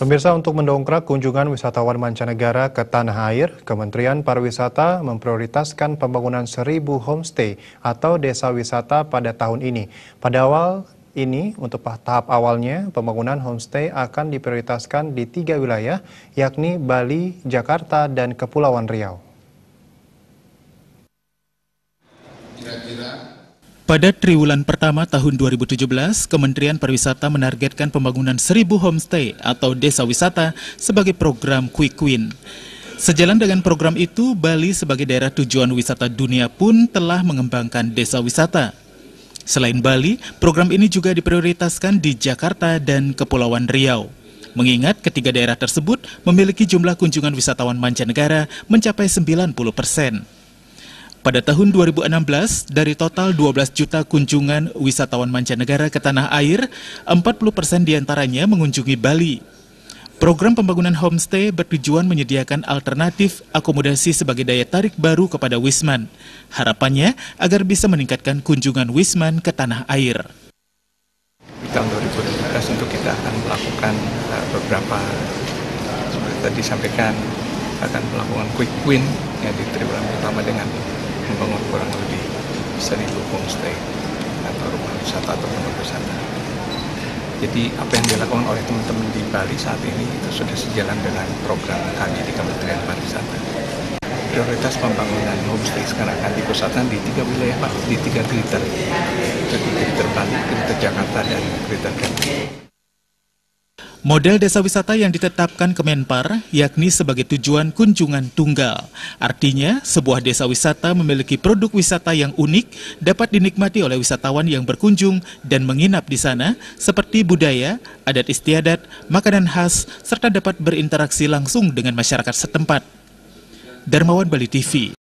Pemirsa, untuk mendongkrak kunjungan wisatawan mancanegara ke tanah air, Kementerian Pariwisata memprioritaskan pembangunan 1.000 homestay atau desa wisata pada tahun ini. Pada awal ini, untuk tahap awalnya, pembangunan homestay akan diprioritaskan di 3 wilayah, yakni Bali, Jakarta, dan Kepulauan Riau. Pada triwulan pertama tahun 2017, Kementerian Pariwisata menargetkan pembangunan 1.000 homestay atau desa wisata sebagai program Quick Win. Sejalan dengan program itu, Bali sebagai daerah tujuan wisata dunia pun telah mengembangkan desa wisata. Selain Bali, program ini juga diprioritaskan di Jakarta dan Kepulauan Riau. Mengingat ketiga daerah tersebut memiliki jumlah kunjungan wisatawan mancanegara mencapai 90%. Pada tahun 2016, dari total 12 juta kunjungan wisatawan mancanegara ke tanah air, 40% diantaranya mengunjungi Bali. Program pembangunan homestay bertujuan menyediakan alternatif akomodasi sebagai daya tarik baru kepada Wisman. Harapannya agar bisa meningkatkan kunjungan Wisman ke tanah air. Di tahun 2017 untuk kita akan melakukan beberapa, seperti tadi disampaikan, akan melakukan quick win yang di triwulan pertama dengan membangun kurang lebih 1.000 homestay atau rumah wisata atau pondok wisata. Jadi apa yang dilakukan oleh teman-teman di Bali saat ini itu sudah sejalan dengan program kami di Kementerian Pariwisata. Prioritas pembangunan homestay sekarang akan dipusatkan di 3 wilayah, Pak, di 3 greater. Jadi greater Bali, greater Jakarta, dan greater Kepri. Model desa wisata yang ditetapkan Kemenpar yakni sebagai tujuan kunjungan tunggal. Artinya, sebuah desa wisata memiliki produk wisata yang unik dapat dinikmati oleh wisatawan yang berkunjung dan menginap di sana seperti budaya, adat istiadat, makanan khas, serta dapat berinteraksi langsung dengan masyarakat setempat. Darmawan, Bali TV.